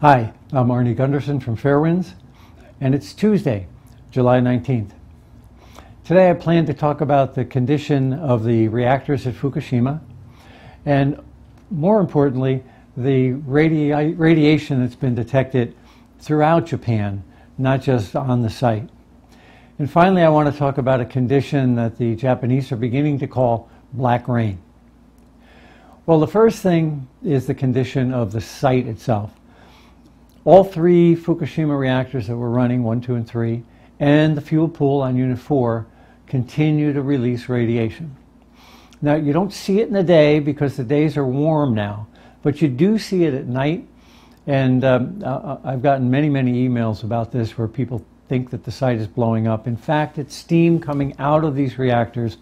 Hi, I'm Arnie Gundersen from Fairwinds, and it's Tuesday, July 19th. Today I plan to talk about the condition of the reactors at Fukushima, and more importantly, the radiation that's been detected throughout Japan, not just on the site. And finally, I want to talk about a condition that the Japanese are beginning to call black rain. Well, the first thing is the condition of the site itself. All three Fukushima reactors that were running, 1, 2, and 3, and the fuel pool on Unit 4 continue to release radiation. Now, you don't see it in the day because the days are warm now, but you do see it at night. And I've gotten many emails about this where people think that the site is blowing up. In fact, it's steam coming out of these reactors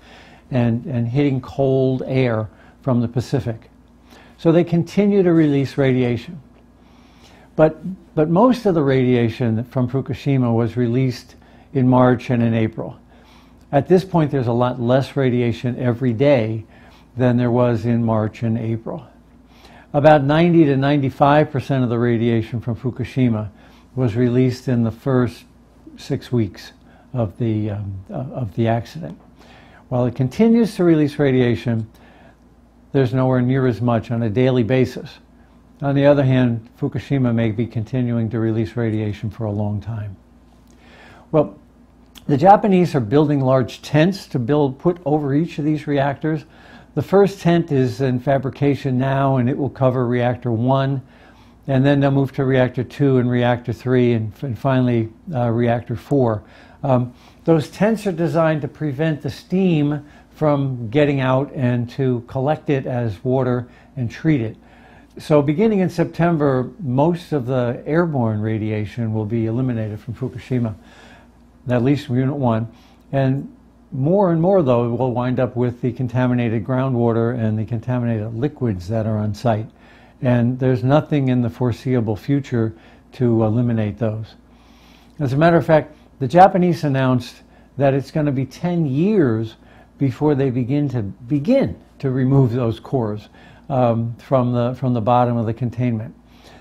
and hitting cold air from the Pacific. So they continue to release radiation. But most of the radiation from Fukushima was released in March and in April. At this point, there's a lot less radiation every day than there was in March and April. About 90 to 95% of the radiation from Fukushima was released in the first 6 weeks of the accident. While it continues to release radiation, there's nowhere near as much on a daily basis. On the other hand, Fukushima may be continuing to release radiation for a long time. Well, the Japanese are building large tents to put over each of these reactors. The first tent is in fabrication now, and it will cover Reactor 1, and then they'll move to Reactor 2 and Reactor 3, and finally Reactor 4. Those tents are designed to prevent the steam from getting out and to collect it as water and treat it. So beginning in September, most of the airborne radiation will be eliminated from Fukushima, at least from Unit 1. And more, though, will wind up with the contaminated groundwater and the contaminated liquids that are on site. And there's nothing in the foreseeable future to eliminate those. As a matter of fact, the Japanese announced that it's going to be 10 years before they begin to remove those cores from the bottom of the containment.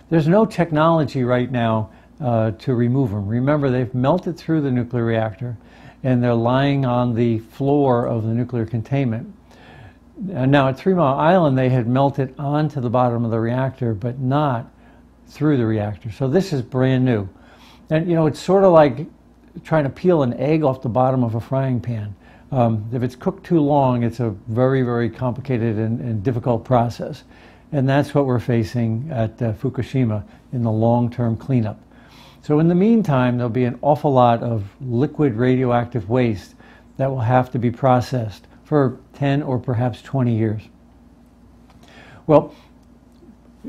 There's no technology right now to remove them. Remember, they've melted through the nuclear reactor and they're lying on the floor of the nuclear containment. And now at 3 Mile Island, they had melted onto the bottom of the reactor, but not through the reactor. So this is brand new. And you know, it's sort of like trying to peel an egg off the bottom of a frying pan. If it's cooked too long, it's a very complicated and difficult process. And that's what we're facing at Fukushima in the long-term cleanup. So in the meantime, there'll be an awful lot of liquid radioactive waste that will have to be processed for 10 or perhaps 20 years. Well,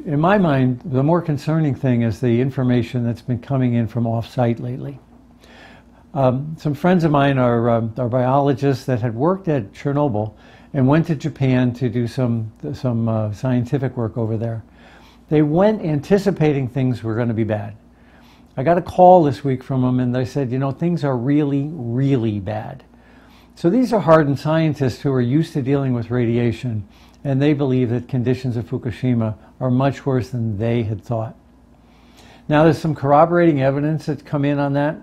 in my mind, the more concerning thing is the information that's been coming in from off-site lately. Some friends of mine are biologists that had worked at Chernobyl and went to Japan to do some scientific work over there. They went anticipating things were going to be bad. I got a call this week from them and they said, you know, things are really bad. So these are hardened scientists who are used to dealing with radiation, and they believe that conditions at Fukushima are much worse than they had thought. Now there's some corroborating evidence that's come in on that.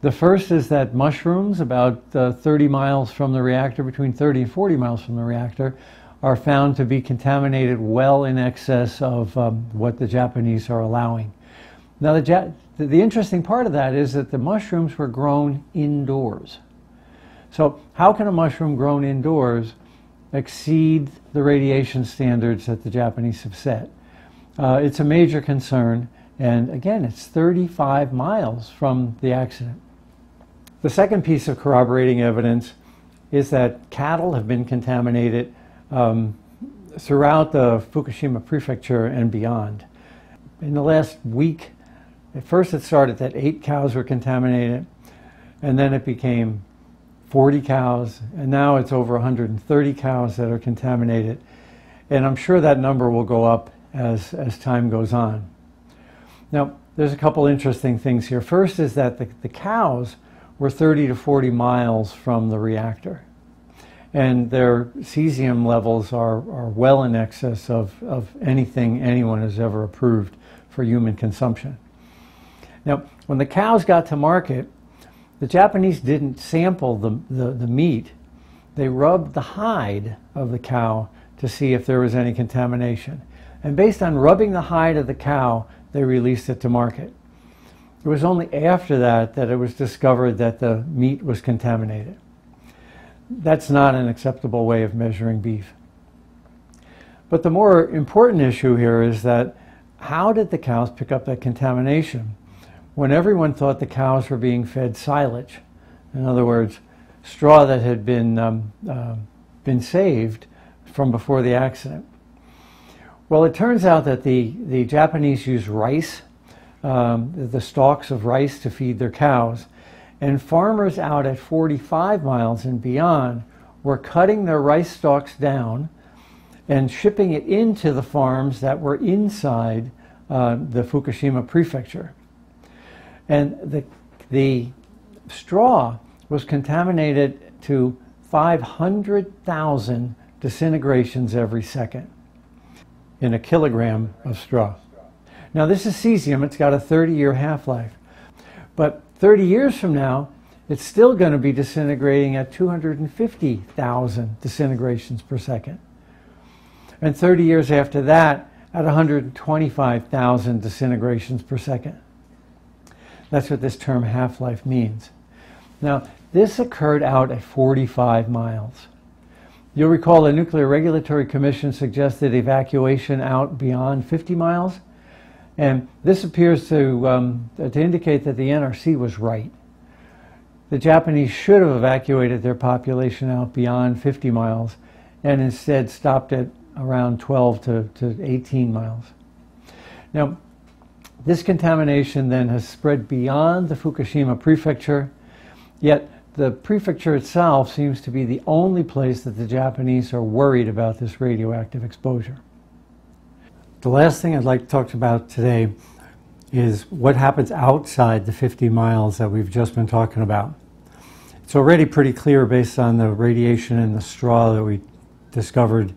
The first is that mushrooms about 30 miles from the reactor, between 30 and 40 miles from the reactor, are found to be contaminated well in excess of what the Japanese are allowing. Now the interesting part of that is that the mushrooms were grown indoors. So how can a mushroom grown indoors exceed the radiation standards that the Japanese have set? It's a major concern. And again, it's 35 miles from the accident. The second piece of corroborating evidence is that cattle have been contaminated throughout the Fukushima Prefecture and beyond. In the last week, at first it started that 8 cows were contaminated, and then it became 40 cows, and now it's over 130 cows that are contaminated. And I'm sure that number will go up as time goes on. Now, there's a couple interesting things here. First is that the cows were 30 to 40 miles from the reactor. And their cesium levels are well in excess of anything anyone has ever approved for human consumption. Now, when the cows got to market, the Japanese didn't sample the meat. They rubbed the hide of the cow to see if there was any contamination. And based on rubbing the hide of the cow, they released it to market. It was only after that that it was discovered that the meat was contaminated. That's not an acceptable way of measuring beef. But the more important issue here is that how did the cows pick up that contamination when everyone thought the cows were being fed silage? In other words, straw that had been saved from before the accident. Well, it turns out that the Japanese use rice, the stalks of rice, to feed their cows. And farmers out at 45 miles and beyond were cutting their rice stalks down and shipping it into the farms that were inside the Fukushima Prefecture. And the straw was contaminated to 500,000 disintegrations every second in a kilogram of straw. Now, this is cesium. It's got a 30-year half-life. But 30 years from now, it's still going to be disintegrating at 250,000 disintegrations per second. And 30 years after that, at 125,000 disintegrations per second. That's what this term half-life means. Now, this occurred out at 45 miles. You'll recall the Nuclear Regulatory Commission suggested evacuation out beyond 50 miles. And this appears to indicate that the NRC was right. The Japanese should have evacuated their population out beyond 50 miles and instead stopped at around 12 to 18 miles. Now, this contamination then has spread beyond the Fukushima Prefecture, yet the prefecture itself seems to be the only place that the Japanese are worried about this radioactive exposure. The last thing I'd like to talk about today is what happens outside the 50 miles that we've just been talking about. It's already pretty clear based on the radiation in the straw that we discovered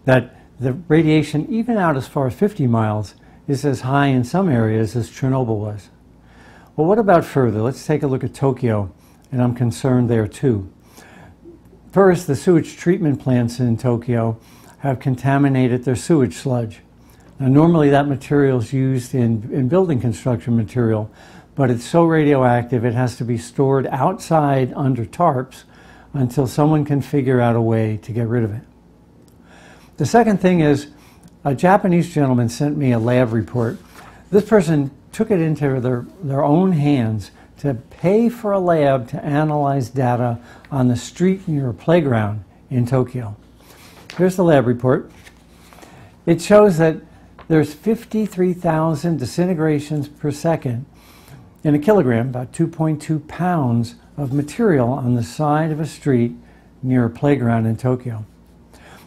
that the radiation, even out as far as 50 miles, is as high in some areas as Chernobyl was. Well, what about further? Let's take a look at Tokyo, and I'm concerned there too. First, the sewage treatment plants in Tokyo have contaminated their sewage sludge. Now, normally that material is used in building construction material, but it's so radioactive it has to be stored outside under tarps until someone can figure out a way to get rid of it. The second thing is, a Japanese gentleman sent me a lab report. This person took it into their own hands to pay for a lab to analyze data on the street near a playground in Tokyo. Here's the lab report. It shows that there's 53,000 disintegrations per second in a kilogram, about 2.2 pounds of material on the side of a street near a playground in Tokyo.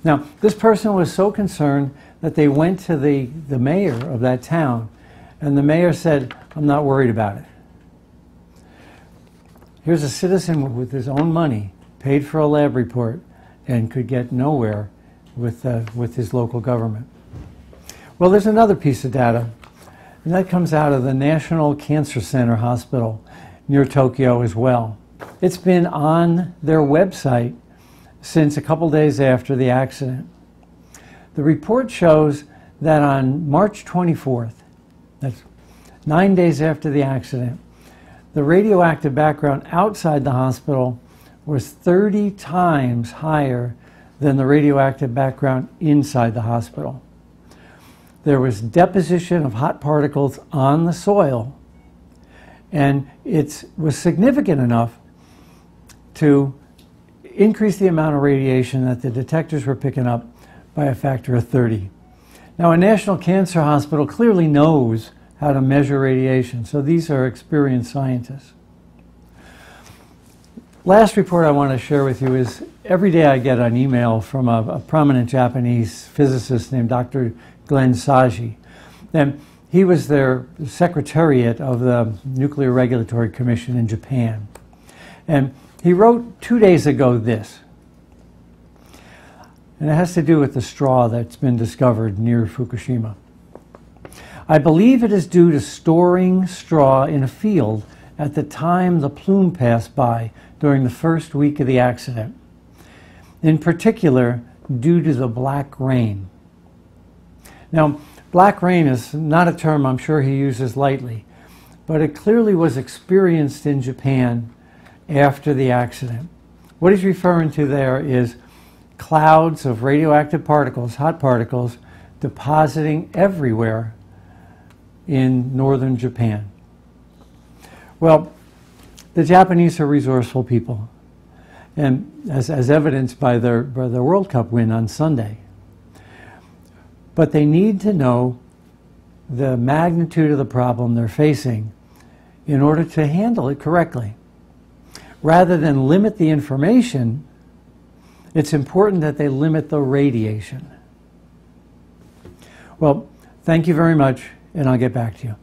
Now, this person was so concerned that they went to the mayor of that town, and the mayor said, "I'm not worried about it." Here's a citizen with his own money, paid for a lab report, and could get nowhere with his local government. Well, there's another piece of data, and that comes out of the National Cancer Center Hospital near Tokyo as well. It's been on their website since a couple days after the accident. The report shows that on March 24th, that's 9 days after the accident, the radioactive background outside the hospital was 30 times higher than the radioactive background inside the hospital. There was deposition of hot particles on the soil, and it was significant enough to increase the amount of radiation that the detectors were picking up by a factor of 30. Now, a National Cancer Hospital clearly knows how to measure radiation, so these are experienced scientists. Last report I want to share with you is every day I get an email from a prominent Japanese physicist named Dr. Glenn Saji. And he was their secretariat of the Nuclear Regulatory Commission in Japan. And he wrote 2 days ago this, and it has to do with the straw that's been discovered near Fukushima. I believe it is due to storing straw in a field at the time the plume passed by during the first week of the accident. In particular, due to the black rain. Now, black rain is not a term I'm sure he uses lightly, but it clearly was experienced in Japan after the accident. What he's referring to there is clouds of radioactive particles, hot particles, depositing everywhere in northern Japan. Well, the Japanese are resourceful people, and as evidenced by their World Cup win on Sunday. But they need to know the magnitude of the problem they're facing in order to handle it correctly. Rather than limit the information, it's important that they limit the radiation. Well, thank you very much, and I'll get back to you.